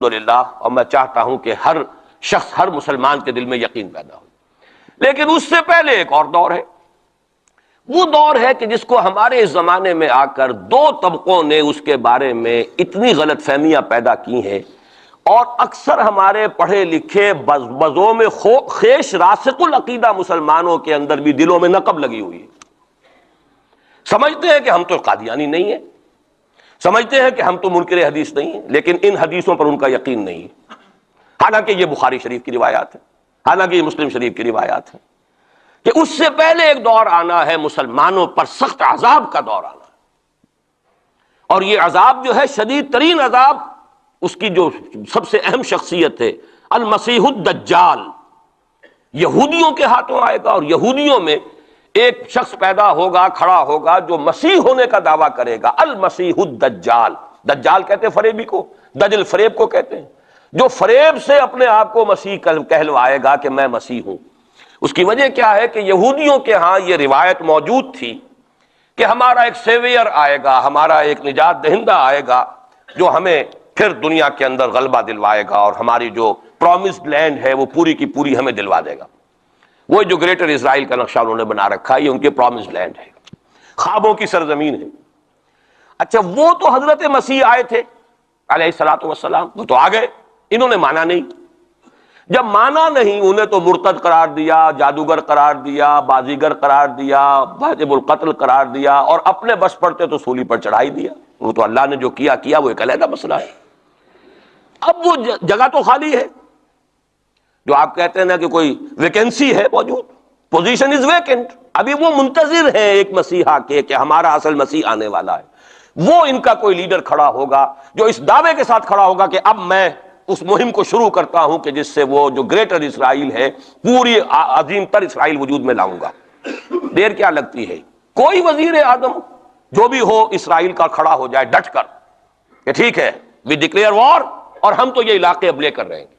الحمدللہ، اور میں چاہتا ہوں کہ ہر شخص، ہر مسلمان کے دل میں یقین پیدا ہو۔ لیکن اس سے پہلے ایک اور دور ہے، وہ دور ہے کہ جس کو ہمارے اس زمانے میں آ کر دو طبقوں نے اس کے بارے میں اتنی غلط فہمیاں پیدا کی ہیں، اور اکثر ہمارے پڑھے لکھے بزوم خیش راسخ العقیدہ مسلمانوں کے اندر بھی دلوں میں نقب لگی ہوئی ہے۔ سمجھتے ہیں کہ ہم تو قادیانی نہیں ہیں، سمجھتے ہیں کہ ہم تو منکر حدیث نہیں ہیں، لیکن ان حدیثوں پر ان کا یقین نہیں ہے، حالانکہ یہ بخاری شریف کی روایات ہے، حالانکہ یہ مسلم شریف کی روایات ہے کہ اس سے پہلے ایک دور آنا ہے، مسلمانوں پر سخت عذاب کا دور آنا ہے، اور یہ عذاب جو ہے شدید ترین عذاب، اس کی جو سب سے اہم شخصیت ہے المسیح الدجال، یہودیوں کے ہاتھوں آئے گا، اور یہودیوں میں ایک شخص پیدا ہوگا، کھڑا ہوگا، جو مسیح ہونے کا دعویٰ کرے گا، المسیح الدجال۔ دجال کہتے ہیں فریبی کو، دجل فریب کو کہتے ہیں، جو فریب سے اپنے آپ کو مسیح کہلوائے گا کہ میں مسیح ہوں۔ اس کی وجہ کیا ہے کہ یہودیوں کے ہاں یہ روایت موجود تھی کہ ہمارا ایک سیویئر آئے گا، ہمارا ایک نجات دہندہ آئے گا، جو ہمیں پھر دنیا کے اندر غلبہ دلوائے گا، اور ہماری جو پرومسڈ لینڈ ہے وہ پوری کی پوری ہمیں دلوا دے گا۔ وہ جو گریٹر اسرائیل کا نقشہ انہوں نے بنا رکھا ہے، یہ ان کے پرومسڈ لینڈ ہے، خوابوں کی سرزمین ہے۔ اچھا، وہ تو حضرت مسیح آئے تھے علیہ الصلوۃ والسلام، وہ تو آ گئے، انہوں نے مانا نہیں۔ جب مانا نہیں، انہیں تو مرتد قرار دیا، جادوگر قرار دیا، بازیگر قرار دیا، واجب القتل قرار دیا، اور اپنے بس پڑتے تو سولی پر چڑھائی دیا۔ وہ تو اللہ نے جو کیا وہ ایک علیحدہ مسئلہ ہے۔ اب وہ جگہ تو خالی ہے، جو آپ کہتے ہیں نا کہ کوئی ویکینسی ہے موجود، پوزیشن از ویکنٹ، ابھی وہ منتظر ہیں ایک مسیحا کے کہ ہمارا اصل مسیح آنے والا ہے۔ وہ ان کا کوئی لیڈر کھڑا ہوگا جو اس دعوے کے ساتھ کھڑا ہوگا کہ اب میں اس مہم کو شروع کرتا ہوں کہ جس سے وہ جو گریٹر اسرائیل ہے، پوری عظیم تر اسرائیل وجود میں لاؤں گا۔ دیر کیا لگتی ہے، کوئی وزیر اعظم جو بھی ہو اسرائیل کا کھڑا ہو جائے ڈٹ کر کہ ٹھیک ہے وی ڈکلیئر وار، اور ہم تو یہ علاقے اب لے کر رہیں گے۔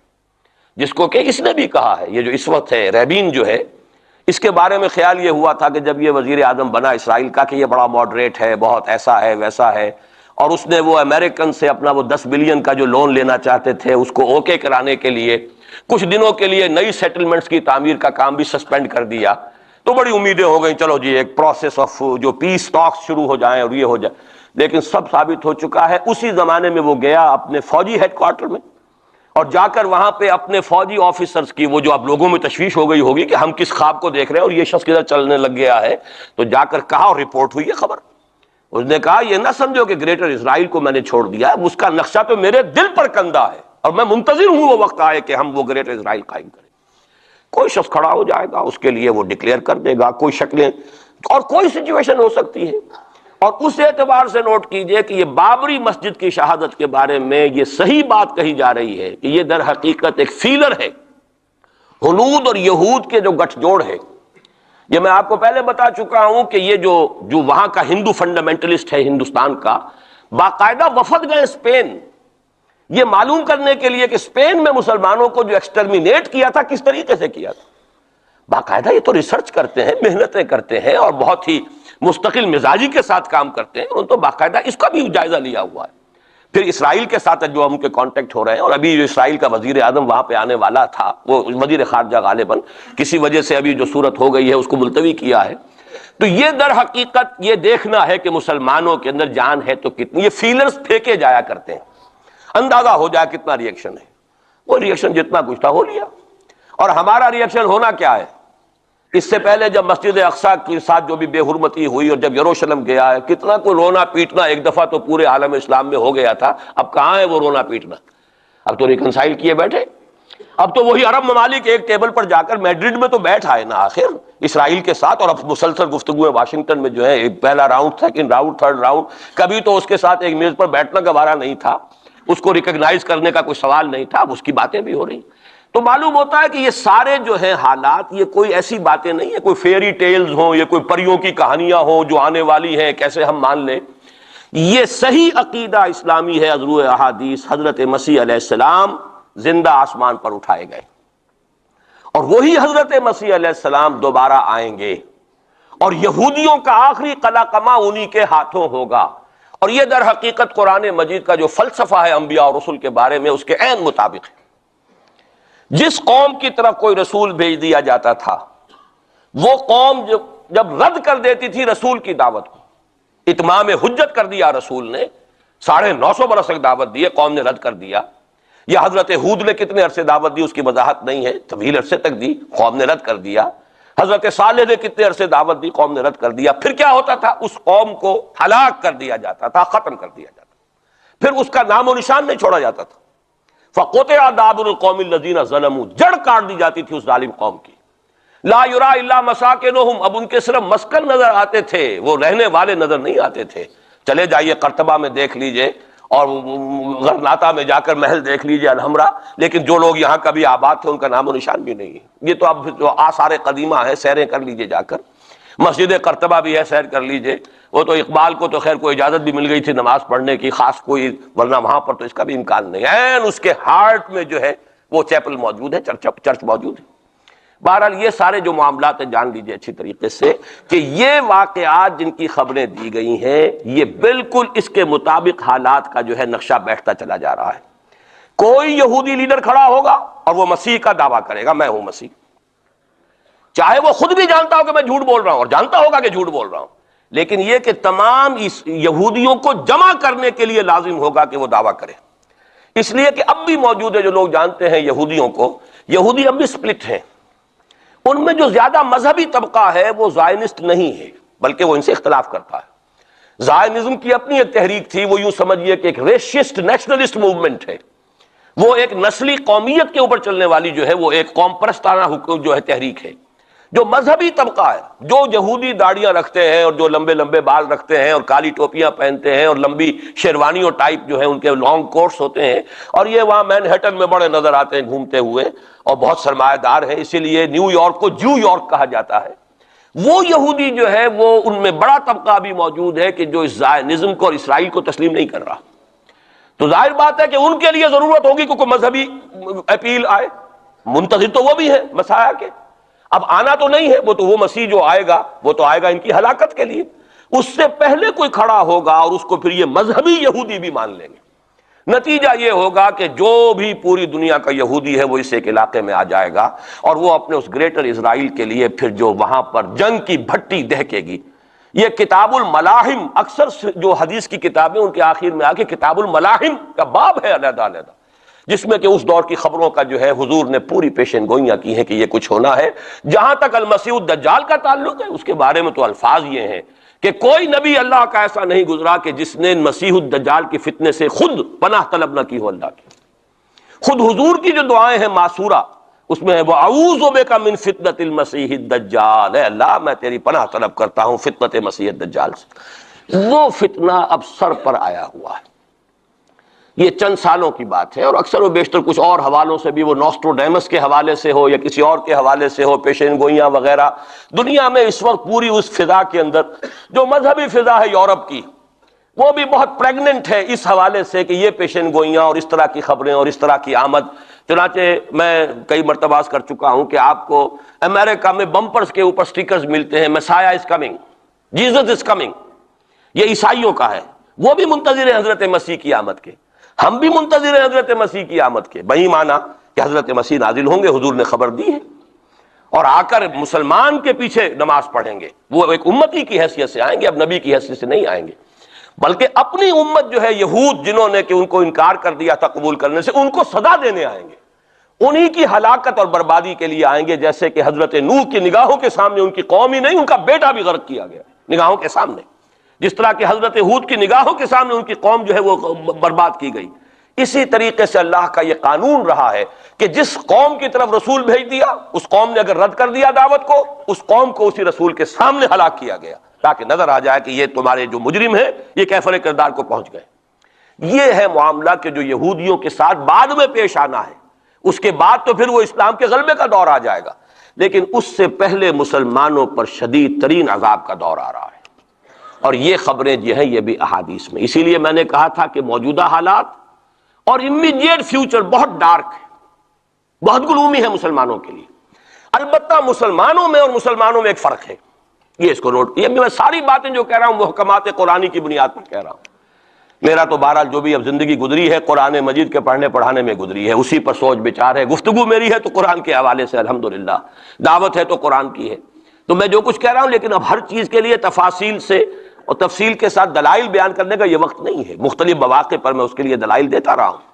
جس کو کہ اس نے بھی کہا ہے، یہ جو اس وقت ہے ریبین جو ہے، اس کے بارے میں خیال یہ ہوا تھا کہ جب یہ وزیر اعظم بنا اسرائیل کا کہ یہ بڑا ماڈریٹ ہے، بہت ایسا ہے ویسا ہے، اور اس نے وہ امریکن سے اپنا وہ 10 بلین کا جو لون لینا چاہتے تھے اس کو اوکے کرانے کے لیے کچھ دنوں کے لیے نئی سیٹلمنٹس کی تعمیر کا کام بھی سسپینڈ کر دیا، تو بڑی امیدیں ہو گئیں، چلو جی ایک پروسیس آف جو پیس ٹاکس شروع ہو جائیں اور یہ ہو جائے۔ لیکن سب ثابت ہو چکا ہے، اسی زمانے میں وہ گیا اپنے فوجی ہیڈ کوارٹر میں، اور جا کر وہاں پہ اپنے فوجی آفیسرز کی وہ جو اب لوگوں میں تشویش ہو گئی ہوگی کہ ہم کس خواب کو دیکھ رہے ہیں اور یہ شخص کدھر چلنے لگ گیا ہے، تو جا کر کہا، اور رپورٹ ہوئی ہے خبر، اس نے کہا یہ نہ سمجھو کہ گریٹر اسرائیل کو میں نے چھوڑ دیا ہے، اس کا نقشہ تو میرے دل پر کندہ ہے، اور میں منتظر ہوں وہ وقت آئے کہ ہم وہ گریٹر اسرائیل قائم کریں۔ کوئی شخص کھڑا ہو جائے گا، اس کے لیے وہ ڈکلیئر کر دے گا، کوئی شکلیں اور کوئی سچویشن ہو سکتی ہے۔ اور اس اعتبار سے نوٹ کیجئے کہ یہ بابری مسجد کی شہادت کے بارے میں یہ صحیح بات کہی جا رہی ہے کہ یہ در حقیقت ایک فیلر ہے، ہنود اور یہود کے جو گٹھ جوڑ ہے۔ یہ میں آپ کو پہلے بتا چکا ہوں کہ یہ جو وہاں کا ہندو فنڈامنٹلسٹ ہے ہندوستان کا، باقاعدہ وفد گئے اسپین، یہ معلوم کرنے کے لیے کہ اسپین میں مسلمانوں کو جو ایکسٹرمینیٹ کیا تھا کس طریقے سے کیا تھا۔ باقاعدہ یہ تو ریسرچ کرتے ہیں، محنتیں کرتے ہیں، اور بہت ہی مستقل مزاجی کے ساتھ کام کرتے ہیں، انہوں تو باقاعدہ اس کا بھی جائزہ لیا ہوا ہے۔ پھر اسرائیل کے ساتھ جو ہم کے کانٹیکٹ ہو رہے ہیں، اور ابھی جو اسرائیل کا وزیر اعظم وہاں پہ آنے والا تھا، وہ وزیر خارجہ غالباً کسی وجہ سے ابھی جو صورت ہو گئی ہے اس کو ملتوی کیا ہے، تو یہ در حقیقت یہ دیکھنا ہے کہ مسلمانوں کے اندر جان ہے تو کتنی، یہ فیلرز پھینکے جایا کرتے ہیں، اندازہ ہو جائے کتنا ری ایکشن ہے۔ وہ ری ایکشن جتنا کچھ تھا ہو لیا، اور ہمارا ری ایکشن ہونا کیا ہے؟ اس سے پہلے جب مسجد اقصیٰ کے ساتھ جو بھی بے حرمتی ہوئی اور جب یروشلم گیا ہے، کتنا کوئی رونا پیٹنا ایک دفعہ تو پورے عالم اسلام میں ہو گیا تھا، اب کہاں ہے وہ رونا پیٹنا؟ اب تو ریکنسائل کیے بیٹھے، اب تو وہی عرب ممالک ایک ٹیبل پر جا کر میڈرڈ میں تو بیٹھ آئے نا آخر اسرائیل کے ساتھ، اور اب مسلسل گفتگو ہے واشنگٹن میں جو ہے، ایک پہلا round, second round, third round, کبھی تو اس کے ساتھ ایک میز پر بیٹھنا گوارا نہیں تھا، اس کو ریکگنائز کرنے کا کوئی سوال نہیں تھا، اب اس کی باتیں بھی ہو رہی۔ تو معلوم ہوتا ہے کہ یہ سارے جو ہیں حالات، یہ کوئی ایسی باتیں نہیں ہیں، کوئی فیری ٹیلز ہوں، یہ کوئی پریوں کی کہانیاں ہوں جو آنے والی ہیں کیسے ہم مان لیں۔ یہ صحیح عقیدہ اسلامی ہے، ازرو احادیث، حضرت مسیح علیہ السلام زندہ آسمان پر اٹھائے گئے، اور وہی حضرت مسیح علیہ السلام دوبارہ آئیں گے، اور یہودیوں کا آخری قلع قمع انہی کے ہاتھوں ہوگا، اور یہ در حقیقت قرآن مجید کا جو فلسفہ ہے انبیاء اور رسول کے بارے میں، اس کے عین مطابق ہے۔ جس قوم کی طرف کوئی رسول بھیج دیا جاتا تھا، وہ قوم جب رد کر دیتی تھی رسول کی دعوت کو، اتمام حجت کر دیا رسول نے، 950 برس تک دعوت دی، قوم نے رد کر دیا، یا حضرت ہود نے کتنے عرصے دعوت دی اس کی وضاحت نہیں ہے، طویل عرصے تک دی، قوم نے رد کر دیا۔ حضرت صالح نے کتنے عرصے دعوت دی، قوم نے رد کر دیا۔ پھر کیا ہوتا تھا؟ اس قوم کو ہلاک کر دیا جاتا تھا، ختم کر دیا جاتا تھا، پھر اس کا نام و نشان نہیں چھوڑا جاتا تھا۔ فَقُطِعَ دَابِرُ الْقَوْمِ الَّذِينَ ظَلَمُوا، جڑ کاٹ دی جاتی تھی اس ظالم قوم کی۔ لا یرا الا مساکنہم، اب ان کے صرف مسکن نظر آتے تھے، وہ رہنے والے نظر نہیں آتے تھے۔ چلے جائیے قرطبہ میں دیکھ لیجئے، اور غرناطہ میں جا کر محل دیکھ لیجئے الحمرا، لیکن جو لوگ یہاں کبھی آباد تھے ان کا نام و نشان بھی نہیں ہے۔ یہ تو اب جو آثار قدیمہ ہیں، سیریں کر لیجئے جا کر، مسجد قرطبہ بھی ہے، سیر کر لیجئے۔ وہ تو اقبال کو تو خیر کوئی اجازت بھی مل گئی تھی نماز پڑھنے کی خاص کوئی، ورنہ وہاں پر تو اس کا بھی امکان نہیں ہے۔ اس کے ہارٹ میں جو ہے وہ چیپل موجود ہے، چرچ موجود ہے۔ بہرحال یہ سارے جو معاملات ہیں جان لیجئے اچھی طریقے سے کہ یہ واقعات جن کی خبریں دی گئی ہیں، یہ بالکل اس کے مطابق حالات کا جو ہے نقشہ بیٹھتا چلا جا رہا ہے۔ کوئی یہودی لیڈر کھڑا ہوگا اور وہ مسیح کا دعویٰ کرے گا، میں ہوں مسیح، چاہے وہ خود بھی جانتا ہو کہ میں جھوٹ بول رہا ہوں، اور جانتا ہوگا کہ جھوٹ بول رہا ہوں، لیکن یہ کہ تمام اس یہودیوں کو جمع کرنے کے لیے لازم ہوگا کہ وہ دعویٰ کرے۔ اس لیے کہ اب بھی موجود ہے، جو لوگ جانتے ہیں یہودیوں کو، یہودی اب بھی سپلٹ ہیں۔ ان میں جو زیادہ مذہبی طبقہ ہے وہ زائنسٹ نہیں ہے، بلکہ وہ ان سے اختلاف کرتا ہے۔ زائنزم کی اپنی ایک تحریک تھی، وہ یوں سمجھیے کہ ایک ریشسٹ نیشنلسٹ موومنٹ ہے، وہ ایک نسلی قومیت کے اوپر چلنے والی جو ہے وہ ایک قوم پرستانہ جو ہے تحریک ہے۔ جو مذہبی طبقہ ہے، جو یہودی داڑیاں رکھتے ہیں اور جو لمبے لمبے بال رکھتے ہیں اور کالی ٹوپیاں پہنتے ہیں اور لمبی شیروانیوں ٹائپ جو ہے ان کے لانگ کوٹس ہوتے ہیں، اور یہ وہاں مینہٹن میں بڑے نظر آتے ہیں گھومتے ہوئے، اور بہت سرمایہ دار ہیں، اسی لیے نیو یارک کو جو یارک کہا جاتا ہے۔ وہ یہودی جو ہے وہ ان میں بڑا طبقہ بھی موجود ہے کہ جو اس زائنزم کو اور اسرائیل کو تسلیم نہیں کر رہا۔ تو ظاہر بات ہے کہ ان کے لیے ضرورت ہوگی کہ کوئی مذہبی اپیل آئے، منتظر تو وہ بھی ہے مسیح کے، اب آنا تو نہیں ہے، وہ مسیح جو آئے گا وہ تو آئے گا ان کی ہلاکت کے لیے، اس سے پہلے کوئی کھڑا ہوگا اور اس کو پھر یہ مذہبی یہودی بھی مان لیں گے۔ نتیجہ یہ ہوگا کہ جو بھی پوری دنیا کا یہودی ہے وہ اس ایک علاقے میں آ جائے گا، اور وہ اپنے اس گریٹر اسرائیل کے لیے پھر جو وہاں پر جنگ کی بھٹی دہکے گی۔ یہ کتاب الملاحم، اکثر جو حدیث کی کتابیں ان کے آخر میں آ کے کتاب الملاحم کا باب ہے علیحدہ علیحدہ، جس میں کہ اس دور کی خبروں کا جو ہے حضور نے پوری پیشن گوئیاں کی ہیں کہ یہ کچھ ہونا ہے۔ جہاں تک المسیح الدجال کا تعلق ہے، اس کے بارے میں تو الفاظ یہ ہیں کہ کوئی نبی اللہ کا ایسا نہیں گزرا کہ جس نے مسیح الدجال کے فتنے سے خود پناہ طلب نہ کی ہو اللہ کی۔ خود حضور کی جو دعائیں ہیں معصورہ، اس میں ہے وہ اعوذ بک من فتنۃ المسیح الدجال، اے اللہ میں تیری پناہ طلب کرتا ہوں فتنۃ مسیح الدجال سے۔ وہ فتنہ اب سر پر آیا ہوا ہے، یہ چند سالوں کی بات ہے، اور اکثر و بیشتر کچھ اور حوالوں سے بھی، وہ نوسٹروڈیمس کے حوالے سے ہو یا کسی اور کے حوالے سے ہو، پیشین گوئیاں وغیرہ، دنیا میں اس وقت پوری اس فضا کے اندر جو مذہبی فضا ہے یورپ کی، وہ بھی بہت پریگننٹ ہے اس حوالے سے کہ یہ پیشین گوئیاں اور اس طرح کی خبریں اور اس طرح کی آمد۔ چنانچہ میں کئی مرتبہ کر چکا ہوں کہ آپ کو امریکہ میں بمپرز کے اوپر سٹیکرز ملتے ہیں، مسیح is coming, Jesus is coming, یہ عیسائیوں کا ہے، وہ بھی منتظر ہیں حضرت مسیح کی آمد کے، ہم بھی منتظر ہیں حضرت مسیح کی آمد کے۔ بہی مانا کہ حضرت مسیح نازل ہوں گے، حضور نے خبر دی ہے، اور آ کر مسلمان کے پیچھے نماز پڑھیں گے، وہ ایک امتی کی حیثیت سے آئیں گے، اب نبی کی حیثیت سے نہیں آئیں گے، بلکہ اپنی امت جو ہے یہود جنہوں نے کہ ان کو انکار کر دیا تھا قبول کرنے سے، ان کو سزا دینے آئیں گے، انہی کی ہلاکت اور بربادی کے لیے آئیں گے، جیسے کہ حضرت نوح کی نگاہوں کے سامنے ان کی قوم ہی نہیں، ان کا بیٹا بھی غرق کیا گیا نگاہوں کے سامنے، جس طرح کہ حضرت ہود کی نگاہوں کے سامنے ان کی قوم جو ہے وہ برباد کی گئی۔ اسی طریقے سے اللہ کا یہ قانون رہا ہے کہ جس قوم کی طرف رسول بھیج دیا، اس قوم نے اگر رد کر دیا دعوت کو، اس قوم کو اسی رسول کے سامنے ہلاک کیا گیا، تاکہ نظر آ جائے کہ یہ تمہارے جو مجرم ہیں یہ کیفر کردار کو پہنچ گئے۔ یہ ہے معاملہ کہ جو یہودیوں کے ساتھ بعد میں پیش آنا ہے، اس کے بعد تو پھر وہ اسلام کے غلبے کا دور آ جائے گا، لیکن اس سے پہلے مسلمانوں پر شدید ترین عذاب کا دور آ رہا ہے، اور یہ خبریں جو ہیں یہ بھی احادیث میں۔ اسی لیے میں نے کہا تھا کہ موجودہ حالات اور امیڈیٹ فیوچر بہت ڈارک ہے، بہت گلومی ہے مسلمانوں کے لیے۔ البتہ مسلمانوں میں اور مسلمانوں میں ایک فرق ہے، یہ اس کو نوٹ، یہ میں ساری باتیں جو کہہ رہا ہوں محکمات قرآنی کی بنیاد پر کہہ رہا ہوں۔ میرا تو بہرحال جو بھی اب زندگی گزری ہے قرآن مجید کے پڑھنے پڑھانے میں گزری ہے، اسی پر سوچ بچار ہے، گفتگو میری ہے تو قرآن کے حوالے سے الحمدللہ، دعوت ہے تو قرآن کی ہے۔ تو میں جو کچھ کہہ رہا ہوں، لیکن اب ہر چیز کے لیے تفاصیل سے اور تفصیل کے ساتھ دلائل بیان کرنے کا یہ وقت نہیں ہے، مختلف مواقع پر میں اس کے لیے دلائل دیتا رہا ہوں۔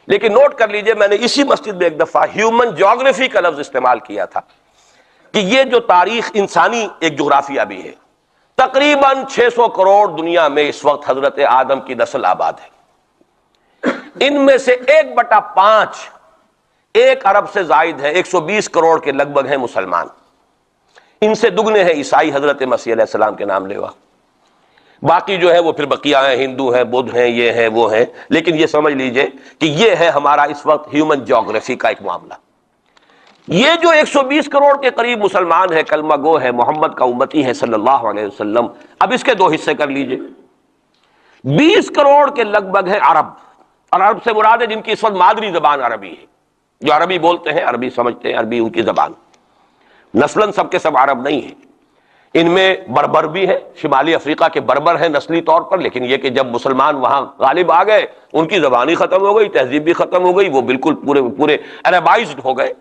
لیکن نوٹ کر لیجئے، میں نے اسی مسجد میں ایک دفعہ ہیومن جیوگرافی کا لفظ استعمال کیا تھا کہ یہ جو تاریخ انسانی ایک جغرافیہ بھی ہے، تقریباً 600 کروڑ دنیا میں اس وقت حضرت آدم کی نسل آباد ہے، ان میں سے 1/5 1 ارب سے زائد ہے، 120 کروڑ کے لگ بھگ ہیں مسلمان، ان سے دگنے ہیں عیسائی حضرت مسیح علیہ السلام کے نام لیوا، باقی جو ہے وہ پھر بقیہ ہیں، ہندو ہیں، بدھ ہیں، یہ ہیں وہ ہیں، لیکن یہ سمجھ لیجئے کہ یہ ہے ہمارا اس وقت ہیومن جیوگرافی کا ایک معاملہ۔ یہ جو 120 کروڑ کے قریب مسلمان ہے، کلمہ گو ہے، محمد کا امتی ہے صلی اللہ علیہ وسلم، اب اس کے 2 حصے کر لیجئے۔ 20 کروڑ کے لگ بھگ ہے عرب، اور عرب سے مراد ہے جن کی اس وقت مادری زبان عربی ہے، جو عربی بولتے ہیں، عربی سمجھتے ہیں، عربی ان کی زبان۔ نسلاً سب کے سب عرب نہیں ہیں، ان میں بربر بھی ہے، شمالی افریقہ کے بربر ہیں نسلی طور پر، لیکن یہ کہ جب مسلمان وہاں غالب آ گئے ان کی زبان ہی ختم ہو گئی، تہذیب بھی ختم ہو گئی، وہ بالکل پورے عربائزڈ ہو گئے،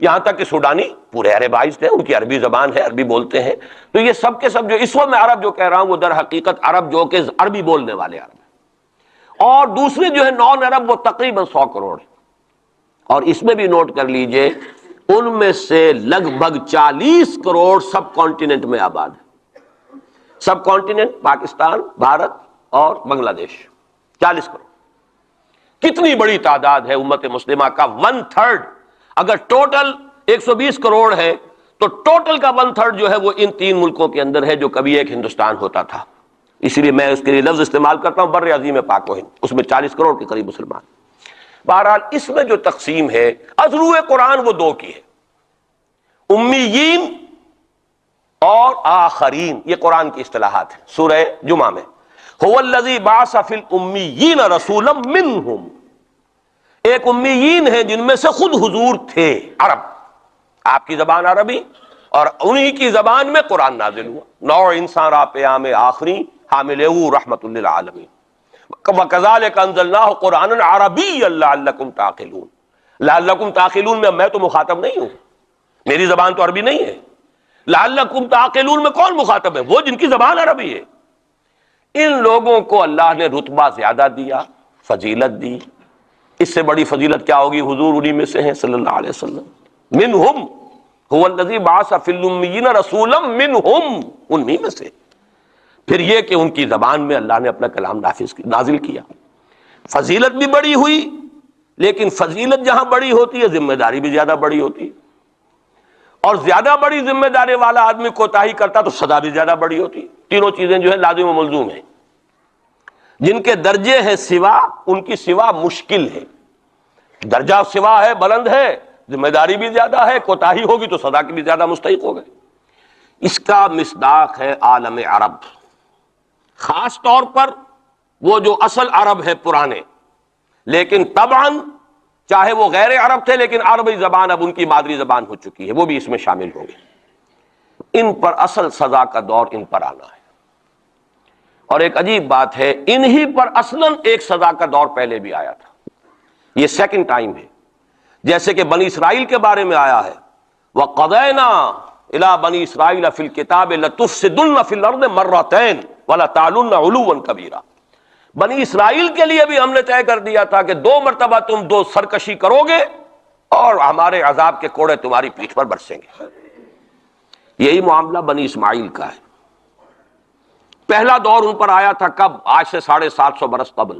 یہاں تک کہ سوڈانی پورے عربائزڈ ہیں، ان کی عربی زبان ہے، عربی بولتے ہیں۔ تو یہ سب کے سب جو اس وقت میں عرب جو کہہ رہا ہوں وہ در حقیقت عرب جو کہ عربی بولنے والے عرب ہیں، اور دوسرے جو ہے نان عرب وہ تقریباً 100 کروڑ ہیں، اور اس میں بھی نوٹ کر لیجئے ان میں سے لگ بھگ 40 کروڑ سب کانٹیننٹ میں آباد ہے، سب کانٹیننٹ پاکستان، بھارت اور بنگلہ دیش، 40 کروڑ۔ کتنی بڑی تعداد ہے امت مسلمہ کا 1/3، اگر ٹوٹل 120 کروڑ ہے تو ٹوٹل کا 1/3 جو ہے وہ ان 3 ملکوں کے اندر ہے جو کبھی ایک ہندوستان ہوتا تھا، اسی لیے میں اس کے لیے لفظ استعمال کرتا ہوں بر عظیم پاک و ہند، اس میں 40 کروڑ کے قریب مسلمان۔ بہرحال اس میں جو تقسیم ہے ازرو قرآن وہ 2 کی ہے، امیین اور آخرین، یہ قرآن کی اصطلاحات ہیں۔ سورہ جمعہ میں هو الذی بعث فی الامیین رسولا منہم، ایک امیین ہیں جن میں سے خود حضور تھے عرب، آپ کی زبان عربی اور انہی کی زبان میں قرآن نازل ہوا، نوع انسان را پیام آخری حامل رحمت للعالمین، وَكَذَلِكَ أَنزَلْنَاهُ قُرْآنًا عَرَبِيًّا لَعَلَّكُمْ تَعْقِلُونَ، لعلکم تعقلون میں تو مخاطب نہیں ہوں، میری زبان تو عربی نہیں ہے، لعلکم تعقلون میں کون مخاطب ہے؟ وہ جن کی زبان عربی ہے۔ ان لوگوں کو اللہ نے رتبہ زیادہ دیا، فضیلت دی، اس سے بڑی فضیلت کیا ہوگی؟ حضور انہی میں سے ہیں صلی اللہ علیہ وسلم، منہم هو الذی بعث فی الامیین رسولا منہم، انہی میں سے۔ پھر یہ کہ ان کی زبان میں اللہ نے اپنا کلام نازل کیا، فضیلت بھی بڑی ہوئی، لیکن فضیلت جہاں بڑی ہوتی ہے ذمہ داری بھی زیادہ بڑی ہوتی ہے، اور زیادہ بڑی ذمہ داری والا آدمی کوتاہی کرتا تو سزا بھی زیادہ بڑی ہوتی ہے۔ تینوں چیزیں جو ہے لازم و ملزوم ہیں، جن کے درجے ہیں سوا ان کی سوا مشکل ہے، درجہ سوا ہے، بلند ہے، ذمہ داری بھی زیادہ ہے، کوتاہی ہوگی تو سزا کی بھی زیادہ مستحق ہو گئے۔ اس کا مصداق ہے عالم عرب، خاص طور پر وہ جو اصل عرب ہے پرانے، لیکن طبعاً چاہے وہ غیر عرب تھے لیکن عربی زبان اب ان کی مادری زبان ہو چکی ہے، وہ بھی اس میں شامل ہوں گے۔ ان پر اصل سزا کا دور ان پر آنا ہے، اور ایک عجیب بات ہے انہی پر اصلاً ایک سزا کا دور پہلے بھی آیا تھا، یہ سیکنڈ ٹائم ہے، جیسے کہ بنی اسرائیل کے بارے میں آیا ہے وَقَضَيْنَا إِلَىٰ بَنِي إِسْرَائِيلَ فِي الْكِتَابِ لَتُفْسِدُنَّ فِي الْأَرْضِ مَرَّتَيْنِ وَلَتَعْلُنَّ عُلُوًّا كَبِيرًا، بنی اسرائیل کے لیے بھی ہم نے طے کر دیا تھا کہ 2 مرتبہ تم 2 سرکشی کرو گے اور ہمارے عذاب کے کوڑے تمہاری پیٹھ پر برسیں گے۔ یہی معاملہ بنی اسماعیل کا ہے۔ پہلا دور ان پر آیا تھا کب؟ آج سے 750 برس قبل،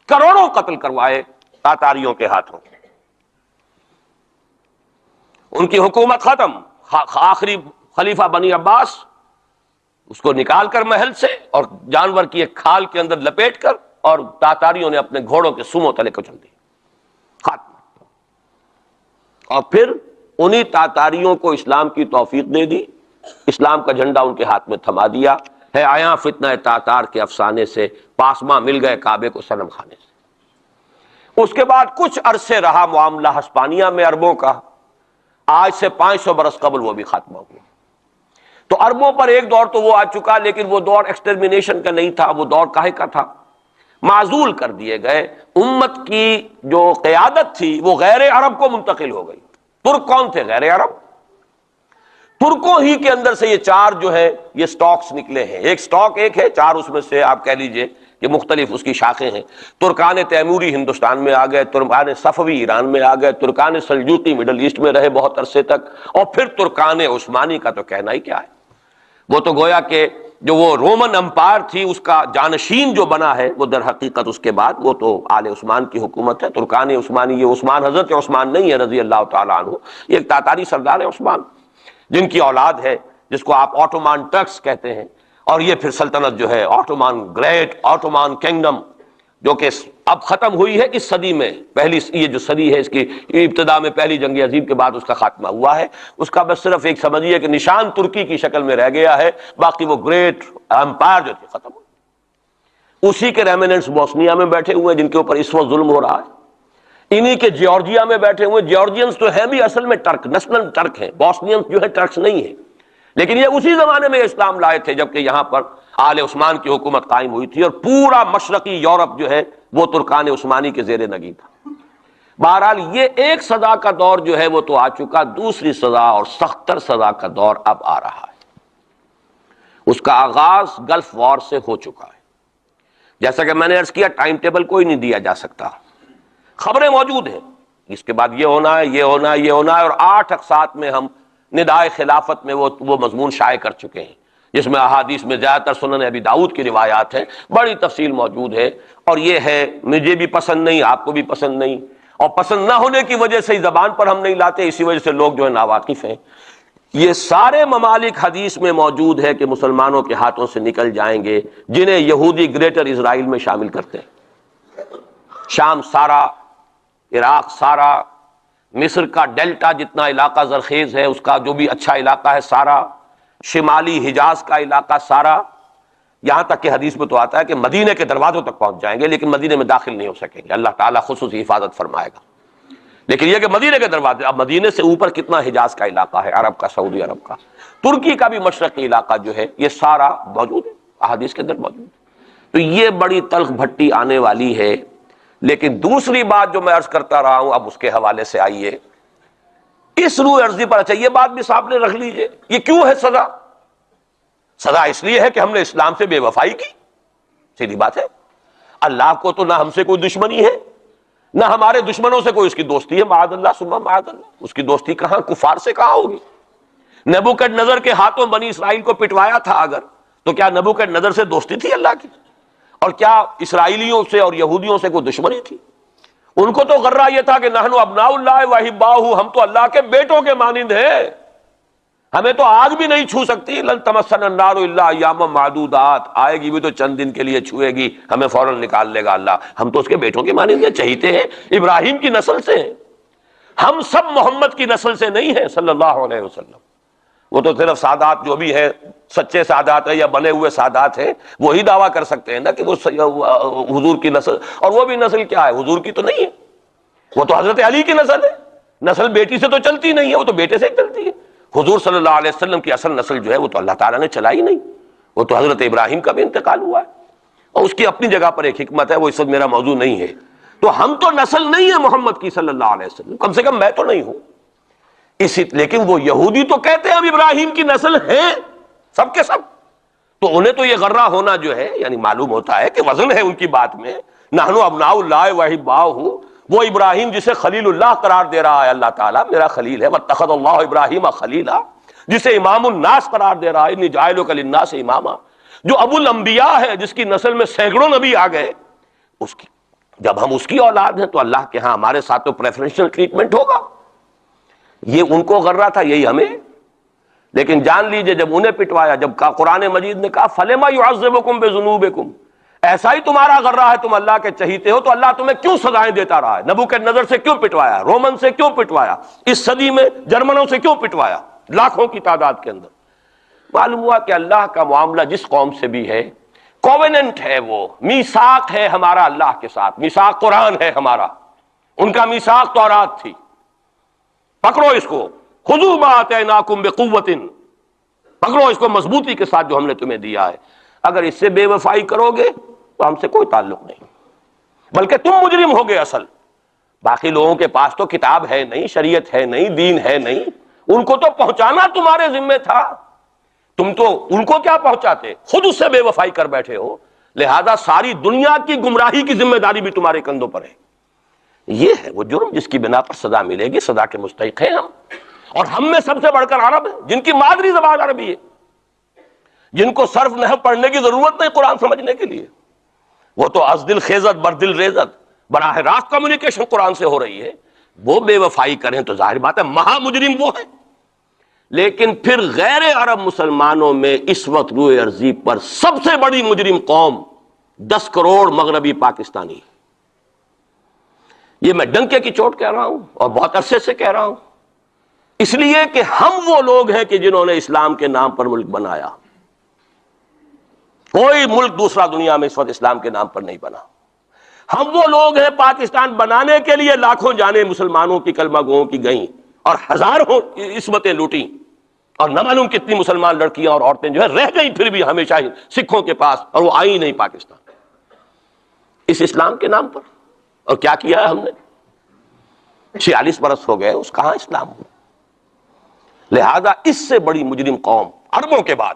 کروڑوں قتل کروائے تاتاریوں کے ہاتھوں، ان کی حکومت ختم، آخری خلیفہ بنی عباس اس کو نکال کر محل سے اور جانور کی ایک کھال کے اندر لپیٹ کر، اور تاتاریوں نے اپنے گھوڑوں کے سموں تلے کچل دی، ختم۔ اور پھر انہی تاتاریوں کو اسلام کی توفیق دے دی، اسلام کا جھنڈا ان کے ہاتھ میں تھما دیا ہے، آیا فتنہ تاتار کے افسانے سے پاسماں مل گئے کعبے کو صنم خانے سے۔ اس کے بعد کچھ عرصے رہا معاملہ ہسپانیہ میں عربوں کا، آج سے 500 برس قبل وہ بھی ختم ہو گیا۔ تو عربوں پر ایک دور تو وہ آ چکا، لیکن وہ دور ایکسٹرمینیشن کا نہیں تھا، وہ دور کاہے کا تھا معزول کر دیے گئے. امت کی جو قیادت تھی وہ غیر عرب کو منتقل ہو گئی. ترک کون تھے؟ غیر عرب. ترکوں ہی کے اندر سے یہ چار جو ہے یہ سٹاکس نکلے ہیں. ایک سٹاک ایک ہے، چار اس میں سے آپ کہہ لیجئے کہ مختلف اس کی شاخیں ہیں. ترکان تیموری ہندوستان میں آ گئے، ترکان صفوی ایران میں آ گئے، ترکان سلجوقی مڈل ایسٹ میں رہے بہت عرصے تک، اور پھر ترکان عثمانی کا تو کہنا ہی کیا ہے. وہ تو گویا کہ جو وہ رومن امپائر تھی اس کا جانشین جو بنا ہے وہ در حقیقت اس کے بعد وہ تو آل عثمان کی حکومت ہے. ترکان عثمانی، یہ عثمان حضرت عثمان نہیں ہے رضی اللہ تعالیٰ عنہ، یہ ایک تاتاری سردار ہے عثمان جن کی اولاد ہے جس کو آپ آٹومان ٹرکس کہتے ہیں. اور یہ پھر سلطنت جو ہے آٹومان، گریٹ آٹومان کنگڈم، جو کہ اب ختم ہوئی ہے اس صدی میں. پہلی یہ جو صدی ہے اس کی ابتدا میں پہلی جنگ عظیم کے بعد اس کا خاتمہ ہوا ہے. اس کا بس صرف ایک سمجھیے کہ نشان ترکی کی شکل میں رہ گیا ہے، باقی وہ گریٹ امپائر جو تھی ختم ہوئی. اسی کے ریمیننٹس بوسنیا میں بیٹھے ہوئے ہیں جن کے اوپر اس وقت ظلم ہو رہا ہے. انہی کے جیورجیا میں بیٹھے ہوئے. جیورجینز تو ہیں بھی اصل میں ٹرک، نسلن ٹرک ہیں. بوسنینز جو ہے ٹرکس نہیں ہیں، لیکن یہ اسی زمانے میں اسلام لائے تھے جبکہ یہاں پر آل عثمان کی حکومت قائم ہوئی تھی اور پورا مشرقی یورپ جو ہے وہ ترکان عثمانی کے زیر نگین تھا. بہرحال یہ ایک سزا کا دور جو ہے وہ تو آ چکا، دوسری سزا اور سختر سزا کا دور اب آ رہا ہے. اس کا آغاز گلف وار سے ہو چکا ہے. جیسا کہ میں نے عرض کیا ٹائم ٹیبل کوئی نہیں دیا جا سکتا، خبریں موجود ہیں اس کے بعد یہ ہونا ہے، یہ ہونا ہے، یہ ہونا ہے. اور 8 اقساط میں ہم ندائے خلافت میں وہ مضمون شائع کر چکے ہیں جس میں احادیث میں زیادہ تر سنن ابی داؤد کی روایات ہیں، بڑی تفصیل موجود ہے. اور یہ ہے مجھے بھی پسند نہیں، آپ کو بھی پسند نہیں، اور پسند نہ ہونے کی وجہ سے زبان پر ہم نہیں لاتے، اسی وجہ سے لوگ جو ہے ناواقف ہیں. یہ سارے ممالک حدیث میں موجود ہے کہ مسلمانوں کے ہاتھوں سے نکل جائیں گے جنہیں یہودی گریٹر اسرائیل میں شامل کرتے ہیں. شام سارا، عراق سارا، مصر کا ڈیلٹا جتنا علاقہ زرخیز ہے اس کا جو بھی اچھا علاقہ ہے سارا، شمالی حجاز کا علاقہ سارا، یہاں تک کہ حدیث میں تو آتا ہے کہ مدینے کے دروازوں تک پہنچ جائیں گے لیکن مدینے میں داخل نہیں ہو سکیں گے. اللہ تعالیٰ خصوصی حفاظت فرمائے گا. لیکن یہ کہ مدینے کے دروازے، اب مدینے سے اوپر کتنا حجاز کا علاقہ ہے، عرب کا، سعودی عرب کا، ترکی کا بھی مشرقی علاقہ جو ہے یہ سارا موجود ہے، احادیث کے اندر موجود ہے. تو یہ بڑی تلخ بھٹی آنے والی ہے. لیکن دوسری بات جو میں عرض کرتا رہا ہوں اب اس کے حوالے سے آئیے اس روح عرضی پر. اچھا یہ بات بھی سامنے رکھ لیجئے، یہ کیوں ہے سزا؟ سزا اس لیے ہے کہ ہم نے اسلام سے بے وفائی کی. سیدھی بات ہے. اللہ کو تو نہ ہم سے کوئی دشمنی ہے نہ ہمارے دشمنوں سے کوئی اس کی دوستی ہے، معاذ اللہ ثم معاذ اللہ. اس کی دوستی کہاں، کفار سے کہاں ہوگی؟ نبوکدنضر کے ہاتھوں بنی اسرائیل کو پٹوایا تھا اگر، تو کیا نبوکدنضر سے دوستی تھی اللہ کی؟ اور کیا اسرائیلیوں سے اور یہودیوں سے کوئی دشمنی تھی؟ ان کو تو غرہ یہ تھا کہ نحن ابناء اللہ واحباہ، ہم تو اللہ کے بیٹوں کے مانند ہیں، ہمیں تو آگ بھی نہیں چھو سکتی. لن تمسنا النار الا ایاما معدودات، آئے گی بھی تو چند دن کے لیے چھوئے گی، ہمیں فوراً نکال لے گا اللہ. ہم تو اس کے بیٹوں کے مانند ہیں، چہیتے ہیں، ابراہیم کی نسل سے ہیں. ہم سب محمد کی نسل سے نہیں ہیں صلی اللہ علیہ وسلم. وہ تو صرف سادات جو بھی ہے، سچے سادات ہیں یا بنے ہوئے سادات ہیں، وہی دعویٰ کر سکتے ہیں نا کہ وہ حضور کی نسل. اور وہ بھی نسل کیا ہے، حضور کی تو نہیں ہے، وہ تو حضرت علی کی نسل ہے. نسل بیٹی سے تو چلتی نہیں ہے، وہ تو بیٹے سے چلتی ہے. حضور صلی اللہ علیہ وسلم کی اصل نسل جو ہے وہ تو اللہ تعالیٰ نے چلائی نہیں، وہ تو حضرت ابراہیم کا بھی انتقال ہوا ہے، اور اس کی اپنی جگہ پر ایک حکمت ہے، وہ اس وقت میرا موضوع نہیں ہے. تو ہم تو نسل نہیں ہے محمد کی صلی اللہ علیہ وسلم، کم سے کم میں تو نہیں ہوں. لیکن وہ یہودی تو کہتے ہیں ہم ابراہیم کی نسل ہیں سب کے سب. تو انہیں تو یہ غرہ ہونا جو ہے یعنی معلوم ہوتا ہے کہ وزن ہے ان کی بات میں. نحن ابناء اللہ واحباہ، وہ ابراہیم جسے خلیل اللہ قرار دے رہا ہے اللہ تعالیٰ، میرا خلیل ہے. واتخذ اللہ ابراہیم خلیلا، جسے امام الناس قرار دے رہا ہے، انی جاعلک للناس اماما، جو ابو الانبیاء ہے، جس کی نسل میں سینکڑوں نبی آ گئے. اس کی جب ہم اس کی اولاد ہیں تو اللہ کے ہاں ہمارے ساتھ تو پریفرنشل ٹریٹمنٹ ہوگا. یہ ان کو غرہ تھا، یہی ہمیں. لیکن جان لیجئے جب انہیں پٹوایا، جب قرآن مجید نے کہا فَلِمَ يُعَذِّبُكُم بِذُنُوبِكُم، ایسا ہی تمہارا غرہ ہے، تم اللہ کے چہیتے ہو تو اللہ تمہیں کیوں سزائیں دیتا رہا ہے؟ نبوکدنضر سے کیوں پٹوایا، رومن سے کیوں پٹوایا، اس صدی میں جرمنوں سے کیوں پٹوایا، لاکھوں کی تعداد کے اندر. معلوم ہوا کہ اللہ کا معاملہ جس قوم سے بھی ہے کووننٹ ہے، وہ میثاق ہے ہمارا اللہ کے ساتھ. میثاق قرآن ہے ہمارا، ان کا میثاق تورات تھی. پکڑو اس کو، خذوا ما آتیناکم بقوۃ، پکڑو اس کو مضبوطی کے ساتھ جو ہم نے تمہیں دیا ہے. اگر اس سے بے وفائی کرو گے تو ہم سے کوئی تعلق نہیں. بلکہ تم مجرم ہو گئے اصل. باقی لوگوں کے پاس تو کتاب ہے نہیں، شریعت ہے نہیں، دین ہے نہیں، ان کو تو پہنچانا تمہارے ذمہ تھا. تم تو ان کو کیا پہنچاتے، خود اس سے بے وفائی کر بیٹھے ہو. لہذا ساری دنیا کی گمراہی کی ذمہ داری بھی تمہارے کندھوں پر ہے. یہ ہے وہ جرم جس کی بنا پر سزا ملے گی. سزا کے مستحق ہیں ہم، اور ہم میں سب سے بڑھ کر عرب ہیں جن کی مادری زبان عربی ہے، جن کو صرف نحو پڑھنے کی ضرورت نہیں قرآن سمجھنے کے لیے. وہ تو از دل خیزت بر دل ریزت، براہ راست کمیونیکیشن قرآن سے ہو رہی ہے. وہ بے وفائی کریں تو ظاہر بات ہے مہا مجرم وہ ہیں. لیکن پھر غیر عرب مسلمانوں میں اس وقت روئے ارضی پر سب سے بڑی مجرم قوم 10 کروڑ مغربی پاکستانی. یہ میں ڈنکے کی چوٹ کہہ رہا ہوں اور بہت عرصے سے کہہ رہا ہوں، اس لیے کہ ہم وہ لوگ ہیں کہ جنہوں نے اسلام کے نام پر ملک بنایا. کوئی ملک دوسرا دنیا میں اس وقت اسلام کے نام پر نہیں بنا. ہم وہ لوگ ہیں پاکستان بنانے کے لیے لاکھوں جانیں مسلمانوں کی کلمہ گوؤں کی گئیں اور ہزاروں عصمتیں لوٹیں، اور نہ معلوم کتنی مسلمان لڑکیاں اور عورتیں جو ہے رہ گئیں پھر بھی ہمیشہ ہی سکھوں کے پاس، اور وہ آئی نہیں پاکستان اس اسلام کے نام پر. اور کیا کیا ہے ہم نے؟ 46 برس ہو گئے، اس کہاں اسلام ہو. لہذا اس سے بڑی مجرم قوم عربوں کے بعد.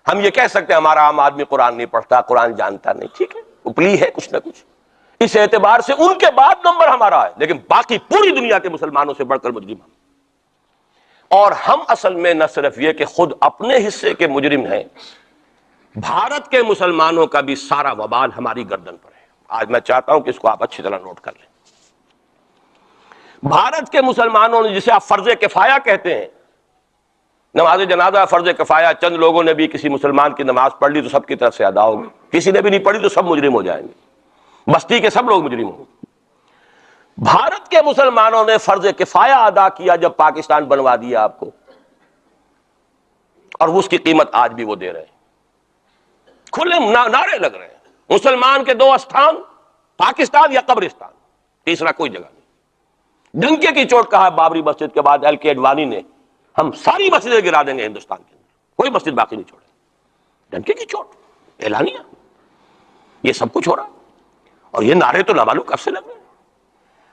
ہم یہ کہہ سکتے ہیں ہمارا عام آدمی قرآن نہیں پڑھتا، قرآن جانتا نہیں، ٹھیک ہے، اپلی ہے کچھ نہ کچھ، اس اعتبار سے ان کے بعد نمبر ہمارا ہے. لیکن باقی پوری دنیا کے مسلمانوں سے بڑھ کر مجرم ہم. اور ہم اصل میں نہ صرف یہ کہ خود اپنے حصے کے مجرم ہیں، بھارت کے مسلمانوں کا بھی سارا وبال ہماری گردن پر ہے. آج میں چاہتا ہوں کہ اس کو آپ اچھی طرح نوٹ کر لیں. بھارت کے مسلمانوں نے، جسے آپ فرض کفایہ کہتے ہیں، نماز جنازہ فرض کفایہ، چند لوگوں نے بھی کسی مسلمان کی نماز پڑھ لی تو سب کی طرف سے ادا ہوگی، کسی نے بھی نہیں پڑھی تو سب مجرم ہو جائیں گے، بستی کے سب لوگ مجرم ہوں گے. بھارت کے مسلمانوں نے فرض کفایہ ادا کیا جب پاکستان بنوا دیا آپ کو، اور اس کی قیمت آج بھی وہ دے رہے ہیں. کھلے نعرے لگ رہے ہیں مسلمان کے 2 استھان، پاکستان یا قبرستان، تیسرا کوئی جگہ نہیں. ڈنکے کی چوٹ کہا بابری مسجد کے بعد ایل کے اڈوانی نے، ہم ساری مسجدیں گرا دیں گے ہندوستان کے اندر، کوئی مسجد باقی نہیں چھوڑے. ڈنکے کی چوٹ، اعلانیہ، یہ سب کچھ ہو رہا. اور یہ نعرے تو نہ معلوم کب سے لگ رہے ہیں،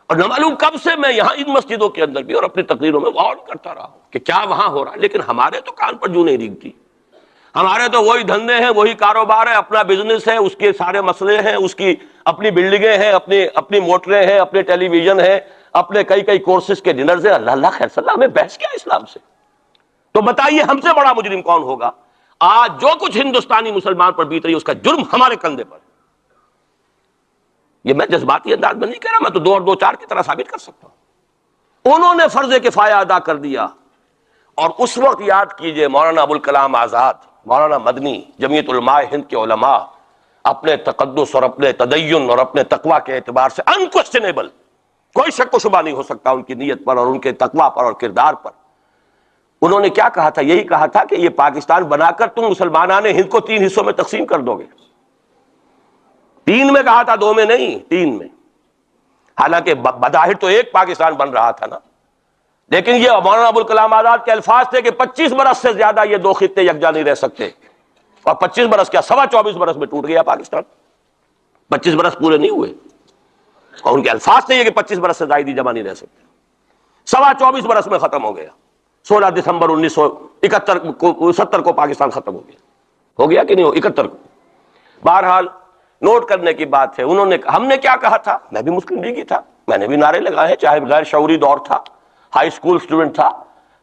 اور نہ معلوم کب سے میں یہاں ان مسجدوں کے اندر بھی اور اپنی تقریروں میں غور کرتا رہا ہوں کہ کیا وہاں ہو رہا ہے. لیکن ہمارے تو کان پر جوں نہیں ریگتی. ہمارے تو وہی دھندے ہیں، وہی کاروبار ہے، اپنا بزنس ہے، اس کے سارے مسئلے ہیں، اس کی اپنی بلڈنگیں ہیں، اپنی موٹریں ہیں، اپنے ٹیلی ویژن ہیں، اپنے کئی کورسز کے ڈنرز ہیں. اللہ خیر صلی اللہ، ہمیں بحث کیا اسلام سے؟ تو بتائیے ہم سے بڑا مجرم کون ہوگا؟ آج جو کچھ ہندوستانی مسلمان پر بیت رہی ہے اس کا جرم ہمارے کندھے پر. یہ میں جذباتی انداز میں نہیں کہہ رہا، میں تو 2 اور 2 4 کی طرح ثابت کر سکتا ہوں. انہوں نے فرض کفایہ ادا کر دیا. اور اس وقت یاد کیجئے مولانا ابوالکلام آزاد، مولانا مدنی، جمعیت علماء ہند کے علماء اپنے تقدس اور اپنے تدین اور اپنے تقوی کے اعتبار سے انکوسچنیبل، کوئی شک و شبہ نہیں ہو سکتا ان کی نیت پر اور ان کے تقوی پر اور کردار پر. انہوں نے کیا کہا تھا؟ یہی کہا تھا کہ یہ پاکستان بنا کر تم مسلمانان ہند کو 3 حصوں میں تقسیم کر دو گے. 3 میں کہا تھا، 2 میں نہیں، 3 میں. حالانکہ بظاہر تو ایک پاکستان بن رہا تھا نا، لیکن یہ مولانا ابوالکلام آزاد کے الفاظ تھے کہ 25 برس سے زیادہ یہ 2 خطے یکجا نہیں رہ سکتے. اور 25 برس کیا، 24.25 برس میں ٹوٹ گیا پاکستان. 25 برس پورے نہیں ہوئے، اور ان کے الفاظ تھے یہ کہ 25 برس سے زائد جمع نہیں رہ سکتے. 24.25 برس میں ختم ہو گیا. 16 دسمبر 1970 کو پاکستان ختم ہو گیا. ہو گیا کہ نہیں ہو؟ 71 کو. بہرحال نوٹ کرنے کی بات ہے، ہم نے کیا کہا تھا؟ میں بھی مسلم لیگی تھا، میں نے بھی نعرے لگائے، چاہے غیر شعوری دور تھا، ہائی اسکول اسٹوڈنٹ تھا.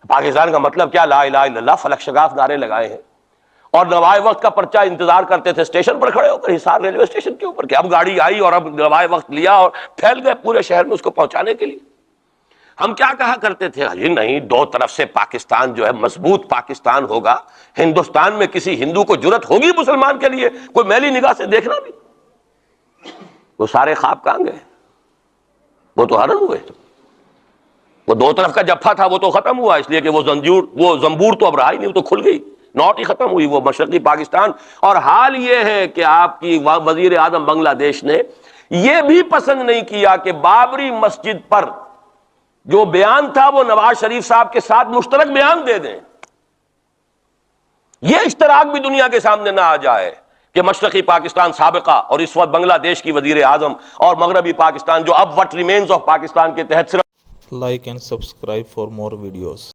پاکستان کا مطلب کیا، لا الہ الا اللہ، فلک شگاف نعرے لگائے ہیں. اور نوائے وقت کا پرچہ انتظار کرتے تھے اسٹیشن پر کھڑے ہو کر، حصار ریلوے اسٹیشن کے اوپر، کہ اب گاڑی آئی اور اب نوائے وقت لیا، اور پھیل گئے پورے شہر میں اس کو پہنچانے کے لیے. ہم کیا کہا کرتے تھے؟ جی نہیں، 2 طرف سے پاکستان جو ہے مضبوط پاکستان ہوگا. ہندوستان میں کسی ہندو کو جرت ہوگی مسلمان کے لیے کوئی میلی نگاہ سے دیکھنا بھی؟ وہ سارے خواب کہاں گئے؟ وہ تو حرم ہوئے. وہ 2 طرف کا جفا تھا وہ تو ختم ہوا، اس لیے کہ وہ زنبور تو اب رہا ہی نہیں، وہ تو کھل گئی، نوٹ ہی ختم ہوئی وہ مشرقی پاکستان. اور حال یہ ہے کہ آپ کی وزیر اعظم بنگلہ دیش نے یہ بھی پسند نہیں کیا کہ بابری مسجد پر جو بیان تھا وہ نواز شریف صاحب کے ساتھ مشترک بیان دے دیں. یہ اشتراک بھی دنیا کے سامنے نہ آ جائے کہ مشرقی پاکستان سابقہ اور اس وقت بنگلہ دیش کی وزیر اعظم اور مغربی پاکستان جو اب وٹ ریمینز آف پاکستان کے تحت صرف Like and subscribe for more videos.